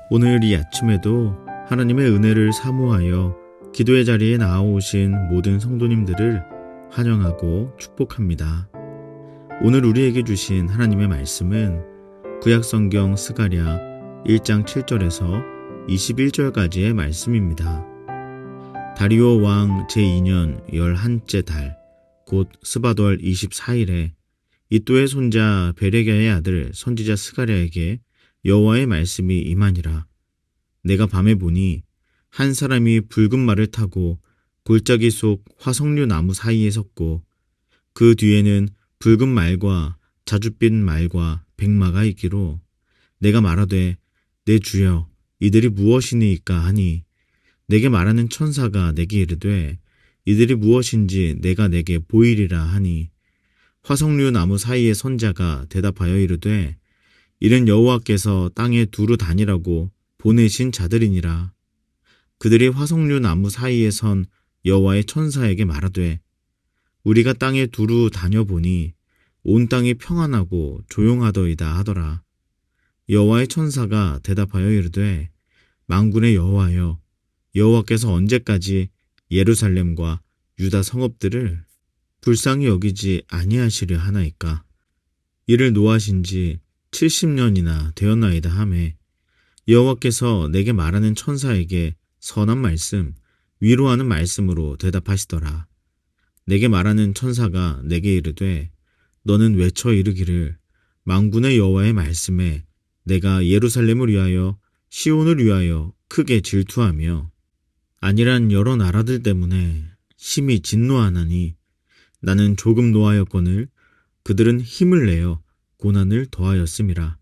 오늘 이 아침에도 하나님의 은혜를 사모하여 기도의 자리에 나아오신 모든 성도님들을 환영하고 축복합니다. 오늘 우리에게 주신 하나님의 말씀은 구약성경 스가랴 1장 7절에서 21절까지의 말씀입니다. 다리오 왕 제2년 11째 달, 곧 스바돌 24일에 이또의 손자 베레랴의 아들 선지자 스가랴에게 여호와의 말씀이 임하니라. 내가 밤에 보니 한 사람이 붉은 말을 타고 골짜기 속 화석류 나무 사이에 섰고 그 뒤에는 붉은 말과 자줏빛 말과 백마가 있기로 내가 말하되 내 주여 이들이 무엇이니이까 하니 내게 말하는 천사가 내게 이르되 이들이 무엇인지 내가 내게 보이리라 하니 화석류 나무 사이의 선자가 대답하여 이르되 이는 여호와께서 땅에 두루 다니라고 보내신 자들이니라. 그들이 화석류 나무 사이에 선 여호와의 천사에게 말하되 우리가 땅에 두루 다녀보니 온 땅이 평안하고 조용하더이다 하더라. 여호와의 천사가 대답하여 이르되 만군의 여호와여 여호와께서 언제까지 예루살렘과 유다 성읍들을 불쌍히 여기지 아니하시려 하나이까. 이를 노하신 지 70년이나 되었나이다 하매 여호와께서 내게 말하는 천사에게 선한 말씀, 위로하는 말씀으로 대답하시더라. 내게 말하는 천사가 내게 이르되 너는 외쳐 이르기를 만군의 여호와의 말씀에 내가 예루살렘을 위하여 시온을 위하여 크게 질투하며 아니란 여러 나라들 때문에 심히 진노하나니 나는 조금 노하였거늘 그들은 힘을 내어 고난을 더하였음이라.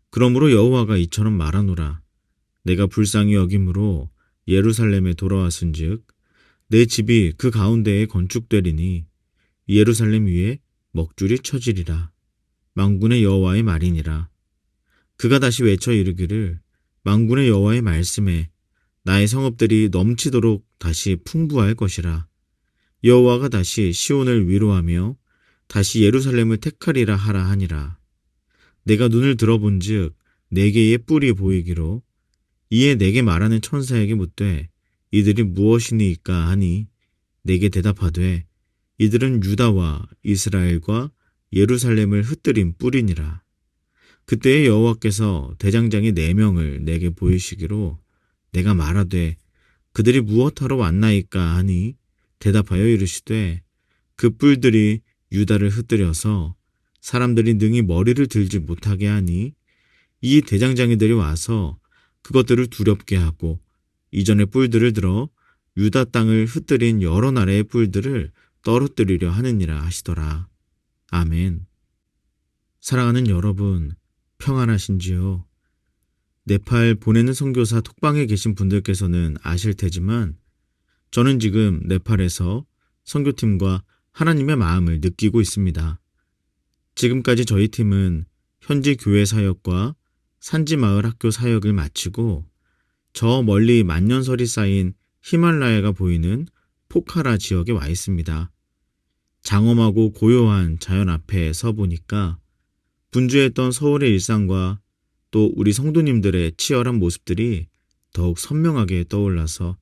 그러므로 여호와가 이처럼 말하노라. 내가 불쌍히 여김으로 예루살렘에 돌아왔은즉 내 집이 그 가운데에 건축되리니 예루살렘 위에 먹줄이 쳐지리라. 만군의 여호와의 말이니라. 그가 다시 외쳐 이르기를 만군의 여호와의 말씀에 나의 성읍들이 넘치도록 다시 풍부할 것이라. 여호와가 다시 시온을 위로하며 다시 예루살렘을 택하리라 하라 하니라. 내가 눈을 들어본즉 네 개의 뿔이 보이기로 이에 내게 말하는 천사에게 묻되 이들이 무엇이니이까 하니 내게 대답하되 이들은 유다와 이스라엘과 예루살렘을 흩뜨린 뿔이니라. 그때에 여호와께서 대장장이 4명을 내게 보이시기로 내가 말하되 그들이 무엇하러 왔나이까 하니 대답하여 이르시되 그 뿔들이 유다를 흩뜨려서 사람들이 능히 머리를 들지 못하게 하니 이 대장장이들이 와서 그것들을 두렵게 하고 이전의 뿔들을 들어 유다 땅을 흩뜨린 여러 나라의 뿔들을 떨어뜨리려 하느니라 하시더라. 아멘. 사랑하는 여러분, 평안하신지요? 네팔 보내는 선교사 톡방에 계신 분들께서는 아실 테지만 저는 지금 네팔에서 선교팀과 하나님의 마음을 느끼고 있습니다. 지금까지 저희 팀은 현지 교회 사역과 산지 마을 학교 사역을 마치고 저 멀리 만년설이 쌓인 히말라야가 보이는 포카라 지역에 와 있습니다. 장엄하고 고요한 자연 앞에 서 보니까 분주했던 서울의 일상과 또 우리 성도님들의 치열한 모습들이 더욱 선명하게 떠올라서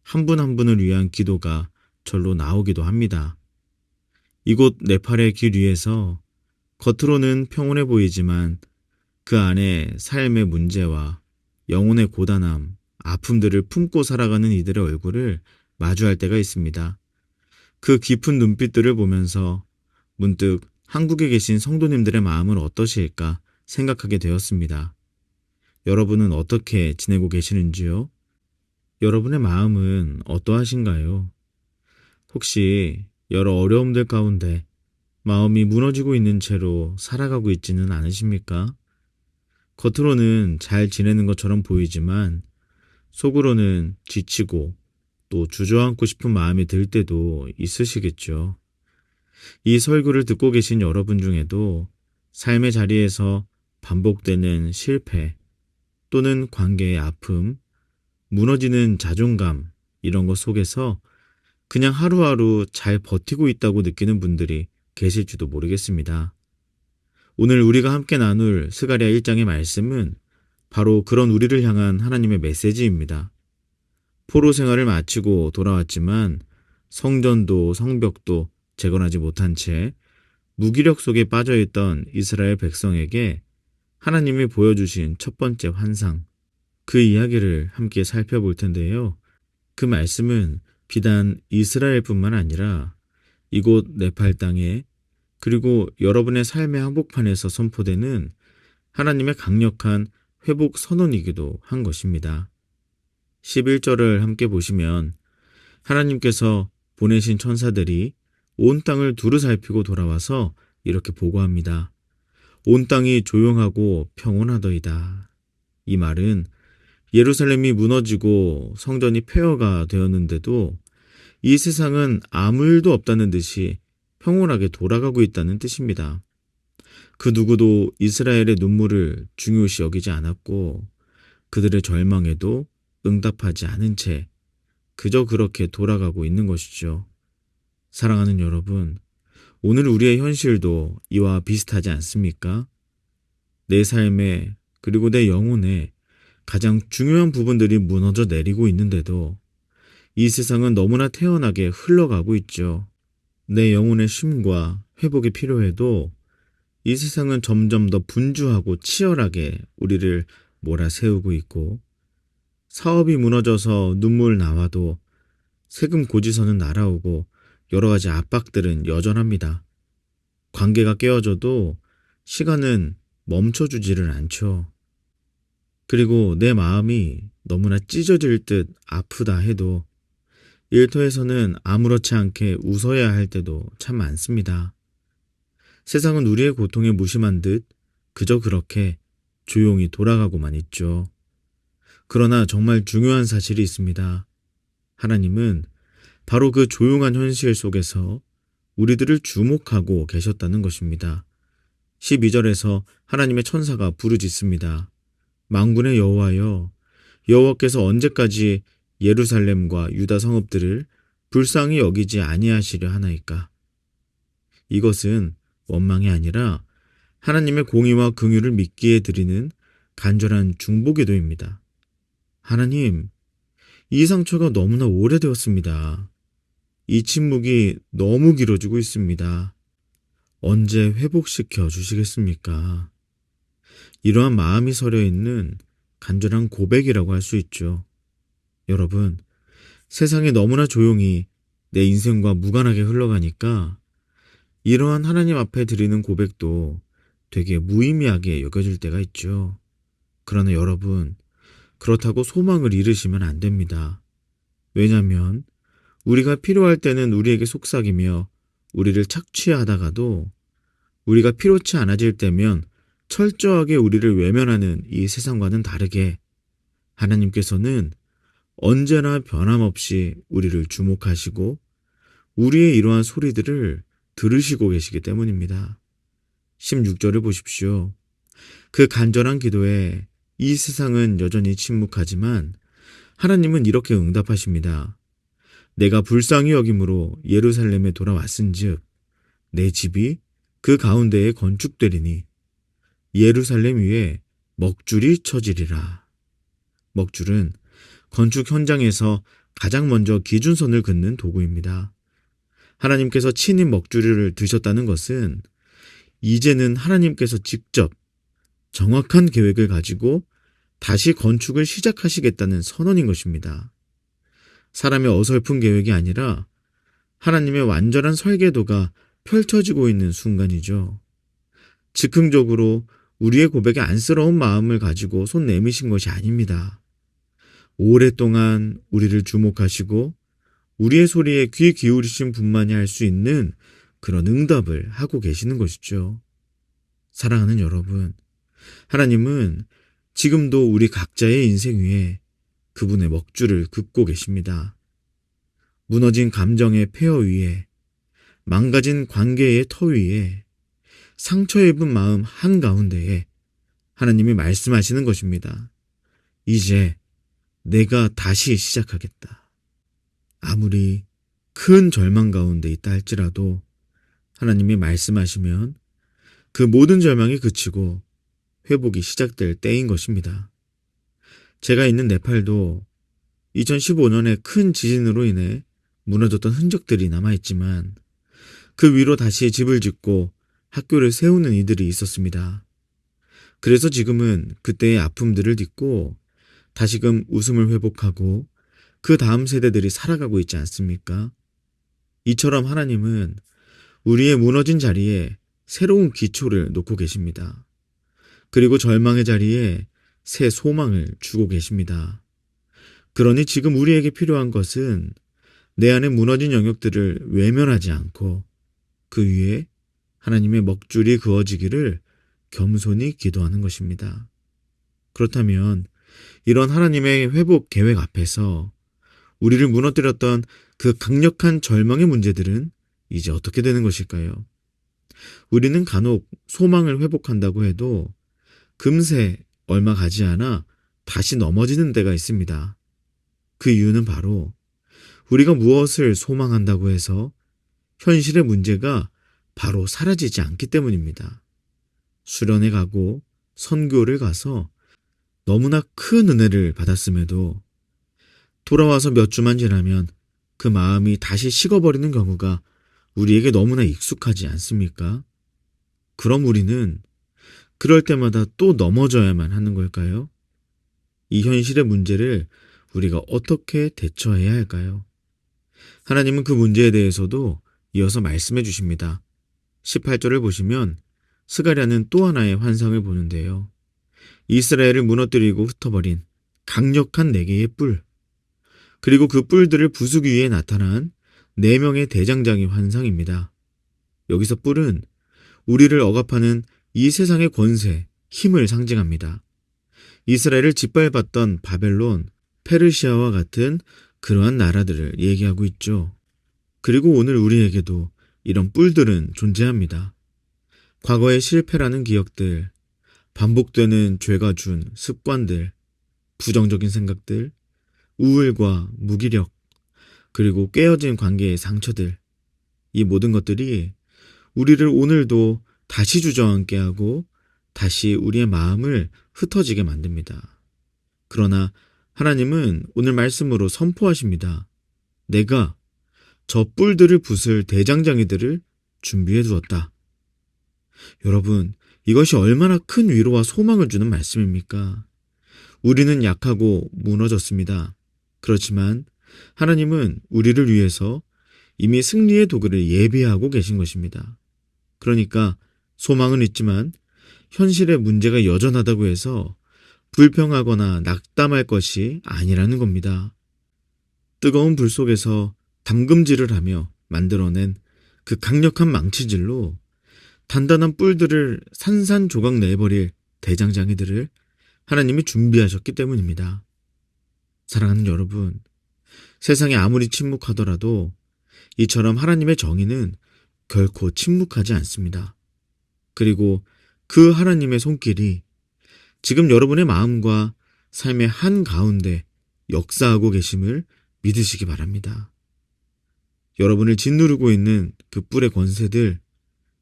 한 분 한 분을 위한 기도가 절로 나오기도 합니다. 이곳 네팔의 길 위에서 겉으로는 평온해 보이지만 그 안에 삶의 문제와 영혼의 고단함, 아픔들을 품고 살아가는 이들의 얼굴을 마주할 때가 있습니다. 그 깊은 눈빛들을 보면서 문득 한국에 계신 성도님들의 마음은 어떠실까 생각하게 되었습니다. 여러분은 어떻게 지내고 계시는지요? 여러분의 마음은 어떠하신가요? 혹시 여러 어려움들 가운데 마음이 무너지고 있는 채로 살아가고 있지는 않으십니까? 겉으로는 잘 지내는 것처럼 보이지만 속으로는 지치고 또 주저앉고 싶은 마음이 들 때도 있으시겠죠. 이 설교를 듣고 계신 여러분 중에도 삶의 자리에서 반복되는 실패 또는 관계의 아픔, 무너지는 자존감 이런 것 속에서 그냥 하루하루 잘 버티고 있다고 느끼는 분들이 계실지도 모르겠습니다. 오늘 우리가 함께 나눌 스가랴 1장의 말씀은 바로 그런 우리를 향한 하나님의 메시지입니다. 포로 생활을 마치고 돌아왔지만 성전도 성벽도 재건하지 못한 채 무기력 속에 빠져있던 이스라엘 백성에게 하나님이 보여주신 첫 번째 환상, 그 이야기를 함께 살펴볼 텐데요. 그 말씀은 비단 이스라엘뿐만 아니라 이곳 네팔 땅에, 그리고 여러분의 삶의 한복판에서 선포되는 하나님의 강력한 회복 선언이기도 한 것입니다. 11절을 함께 보시면 하나님께서 보내신 천사들이 온 땅을 두루 살피고 돌아와서 이렇게 보고합니다. 온 땅이 조용하고 평온하더이다. 이 말은 예루살렘이 무너지고 성전이 폐허가 되었는데도 이 세상은 아무 일도 없다는 듯이 평온하게 돌아가고 있다는 뜻입니다. 그 누구도 이스라엘의 눈물을 중요시 여기지 않았고 그들의 절망에도 응답하지 않은 채 그저 그렇게 돌아가고 있는 것이죠. 사랑하는 여러분, 오늘 우리의 현실도 이와 비슷하지 않습니까? 내 삶에, 그리고 내 영혼에 가장 중요한 부분들이 무너져 내리고 있는데도 이 세상은 너무나 태연하게 흘러가고 있죠. 내 영혼의 쉼과 회복이 필요해도 이 세상은 점점 더 분주하고 치열하게 우리를 몰아세우고 있고, 사업이 무너져서 눈물 나와도 세금 고지서는 날아오고 여러 가지 압박들은 여전합니다. 관계가 깨어져도 시간은 멈춰주지를 않죠. 그리고 내 마음이 너무나 찢어질 듯 아프다 해도 일터에서는 아무렇지 않게 웃어야 할 때도 참 많습니다. 세상은 우리의 고통에 무심한 듯 그저 그렇게 조용히 돌아가고만 있죠. 그러나 정말 중요한 사실이 있습니다. 하나님은 바로 그 조용한 현실 속에서 우리들을 주목하고 계셨다는 것입니다. 12절에서 하나님의 천사가 부르짖습니다. 만군의 여호와여, 여호와께서 언제까지 예루살렘과 유다 성읍들을 불쌍히 여기지 아니하시려 하나이까? 이것은 원망이 아니라 하나님의 공의와 긍휼을 믿기에 드리는 간절한 중보기도입니다. 하나님, 이 상처가 너무나 오래되었습니다. 이 침묵이 너무 길어지고 있습니다. 언제 회복시켜 주시겠습니까? 이러한 마음이 서려 있는 간절한 고백이라고 할 수 있죠. 여러분, 세상이 너무나 조용히 내 인생과 무관하게 흘러가니까 이러한 하나님 앞에 드리는 고백도 되게 무의미하게 여겨질 때가 있죠. 그러나 여러분, 그렇다고 소망을 잃으시면 안 됩니다. 왜냐하면 우리가 필요할 때는 우리에게 속삭이며 우리를 착취하다가도 우리가 필요치 않아질 때면 철저하게 우리를 외면하는 이 세상과는 다르게 하나님께서는 언제나 변함없이 우리를 주목하시고 우리의 이러한 소리들을 들으시고 계시기 때문입니다. 16절을 보십시오. 그 간절한 기도에 이 세상은 여전히 침묵하지만 하나님은 이렇게 응답하십니다. 내가 불쌍히 여김으로 예루살렘에 돌아왔은즉 내 집이 그 가운데에 건축되리니 예루살렘 위에 먹줄이 쳐지리라. 먹줄은 건축 현장에서 가장 먼저 기준선을 긋는 도구입니다. 하나님께서 친히 먹줄을 드셨다는 것은 이제는 하나님께서 직접 정확한 계획을 가지고 다시 건축을 시작하시겠다는 선언인 것입니다. 사람의 어설픈 계획이 아니라 하나님의 완전한 설계도가 펼쳐지고 있는 순간이죠. 즉흥적으로 우리의 고백에 안쓰러운 마음을 가지고 손 내미신 것이 아닙니다. 오랫동안 우리를 주목하시고 우리의 소리에 귀 기울이신 분만이 할 수 있는 그런 응답을 하고 계시는 것이죠. 사랑하는 여러분, 하나님은 지금도 우리 각자의 인생 위에 그분의 먹줄을 긋고 계십니다. 무너진 감정의 폐허 위에, 망가진 관계의 터 위에, 상처 입은 마음 한가운데에 하나님이 말씀하시는 것입니다. 이제 내가 다시 시작하겠다. 아무리 큰 절망 가운데 있다 할지라도 하나님이 말씀하시면 그 모든 절망이 그치고 회복이 시작될 때인 것입니다. 제가 있는 네팔도 2015년에 큰 지진으로 인해 무너졌던 흔적들이 남아있지만 그 위로 다시 집을 짓고 학교를 세우는 이들이 있었습니다. 그래서 지금은 그때의 아픔들을 딛고 다시금 웃음을 회복하고 그 다음 세대들이 살아가고 있지 않습니까? 이처럼 하나님은 우리의 무너진 자리에 새로운 기초를 놓고 계십니다. 그리고 절망의 자리에 새 소망을 주고 계십니다. 그러니 지금 우리에게 필요한 것은 내 안에 무너진 영역들을 외면하지 않고 그 위에 하나님의 먹줄이 그어지기를 겸손히 기도하는 것입니다. 그렇다면 이런 하나님의 회복 계획 앞에서 우리를 무너뜨렸던 그 강력한 절망의 문제들은 이제 어떻게 되는 것일까요? 우리는 간혹 소망을 회복한다고 해도 금세 얼마 가지 않아 다시 넘어지는 때가 있습니다. 그 이유는 바로 우리가 무엇을 소망한다고 해서 현실의 문제가 바로 사라지지 않기 때문입니다. 수련회 가고 선교를 가서 너무나 큰 은혜를 받았음에도 돌아와서 몇 주만 지나면 그 마음이 다시 식어버리는 경우가 우리에게 너무나 익숙하지 않습니까? 그럼 우리는 그럴 때마다 또 넘어져야만 하는 걸까요? 이 현실의 문제를 우리가 어떻게 대처해야 할까요? 하나님은 그 문제에 대해서도 이어서 말씀해 주십니다. 18절을 보시면 스가랴는 또 하나의 환상을 보는데요. 이스라엘을 무너뜨리고 흩어버린 강력한 네 개의 뿔, 그리고 그 뿔들을 부수기 위해 나타난 네 명의 대장장의 환상입니다. 여기서 뿔은 우리를 억압하는 이 세상의 권세, 힘을 상징합니다. 이스라엘을 짓밟았던 바벨론, 페르시아와 같은 그러한 나라들을 얘기하고 있죠. 그리고 오늘 우리에게도 이런 뿔들은 존재합니다. 과거의 실패라는 기억들, 반복되는 죄가 준 습관들, 부정적인 생각들, 우울과 무기력, 그리고 깨어진 관계의 상처들, 이 모든 것들이 우리를 오늘도 다시 주저앉게 하고 다시 우리의 마음을 흩어지게 만듭니다. 그러나 하나님은 오늘 말씀으로 선포하십니다. 내가 저 뿔들을 부술 대장장이들을 준비해 두었다. 여러분, 이것이 얼마나 큰 위로와 소망을 주는 말씀입니까? 우리는 약하고 무너졌습니다. 그렇지만 하나님은 우리를 위해서 이미 승리의 도구를 예비하고 계신 것입니다. 그러니까 소망은 있지만 현실의 문제가 여전하다고 해서 불평하거나 낙담할 것이 아니라는 겁니다. 뜨거운 불 속에서 담금질을 하며 만들어낸 그 강력한 망치질로 단단한 뿔들을 산산조각 내버릴 대장장이들을 하나님이 준비하셨기 때문입니다. 사랑하는 여러분, 세상이 아무리 침묵하더라도 이처럼 하나님의 정의는 결코 침묵하지 않습니다. 그리고 그 하나님의 손길이 지금 여러분의 마음과 삶의 한가운데 역사하고 계심을 믿으시기 바랍니다. 여러분을 짓누르고 있는 그 뿔의 권세들,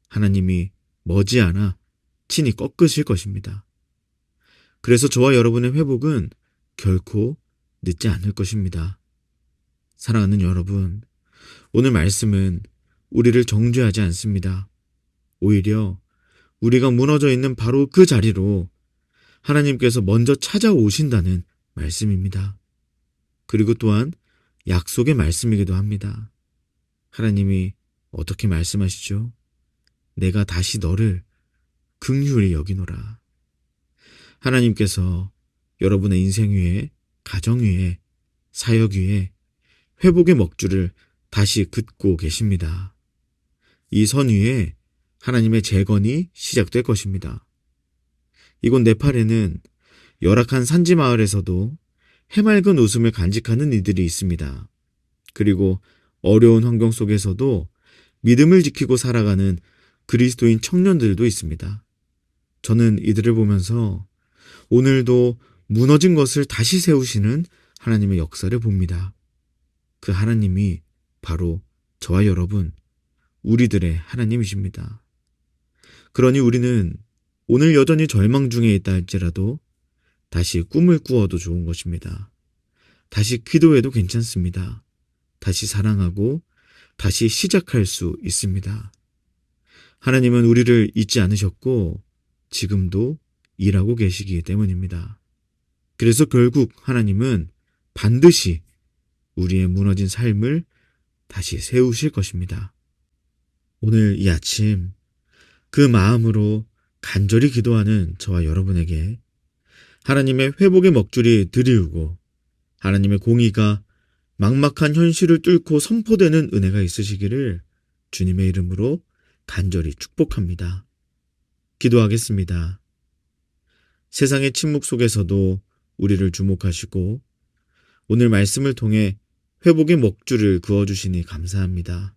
하나님이 머지않아 친히 꺾으실 것입니다. 그래서 저와 여러분의 회복은 결코 늦지 않을 것입니다. 사랑하는 여러분, 오늘 말씀은 우리를 정죄하지 않습니다. 오히려 우리가 무너져 있는 바로 그 자리로 하나님께서 먼저 찾아오신다는 말씀입니다. 그리고 또한 약속의 말씀이기도 합니다. 하나님이 어떻게 말씀하시죠? 내가 다시 너를 긍휼히 여기노라. 하나님께서 여러분의 인생 위에, 가정 위에, 사역 위에 회복의 먹줄을 다시 긋고 계십니다. 이 선 위에 하나님의 재건이 시작될 것입니다. 이곳 네팔에는 열악한 산지 마을에서도 해맑은 웃음을 간직하는 이들이 있습니다. 그리고 어려운 환경 속에서도 믿음을 지키고 살아가는 그리스도인 청년들도 있습니다. 저는 이들을 보면서 오늘도 무너진 것을 다시 세우시는 하나님의 역사를 봅니다. 그 하나님이 바로 저와 여러분, 우리들의 하나님이십니다. 그러니 우리는 오늘 여전히 절망 중에 있다 할지라도 다시 꿈을 꾸어도 좋은 것입니다. 다시 기도해도 괜찮습니다. 다시 사랑하고 다시 시작할 수 있습니다. 하나님은 우리를 잊지 않으셨고 지금도 일하고 계시기 때문입니다. 그래서 결국 하나님은 반드시 우리의 무너진 삶을 다시 세우실 것입니다. 오늘 이 아침 그 마음으로 간절히 기도하는 저와 여러분에게 하나님의 회복의 먹줄이 드리우고 하나님의 공의가 막막한 현실을 뚫고 선포되는 은혜가 있으시기를 주님의 이름으로 간절히 축복합니다. 기도하겠습니다. 세상의 침묵 속에서도 우리를 주목하시고 오늘 말씀을 통해 회복의 먹줄을 그어주시니 감사합니다.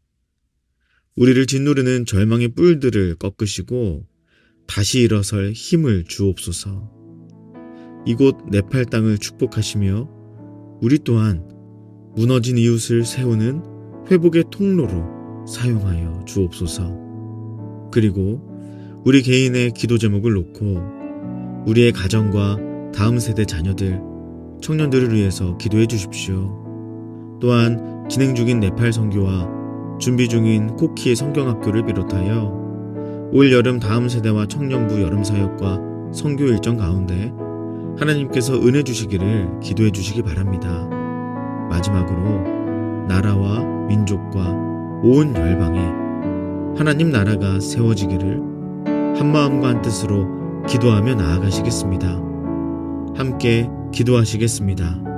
우리를 짓누르는 절망의 뿔들을 꺾으시고 다시 일어설 힘을 주옵소서. 이곳 네팔 땅을 축복하시며 우리 또한 무너진 이웃을 세우는 회복의 통로로 사용하여 주옵소서. 그리고 우리 개인의 기도 제목을 놓고 우리의 가정과 다음 세대 자녀들, 청년들을 위해서 기도해 주십시오. 또한 진행 중인 네팔 선교와 준비 중인 코키 성경학교를 비롯하여 올 여름 다음 세대와 청년부 여름 사역과 선교 일정 가운데 하나님께서 은혜 주시기를 기도해 주시기 바랍니다. 마지막으로 나라와 민족과 온 열방에 하나님 나라가 세워지기를 한마음과 한뜻으로 기도하며 나아가시겠습니다. 함께 기도하시겠습니다.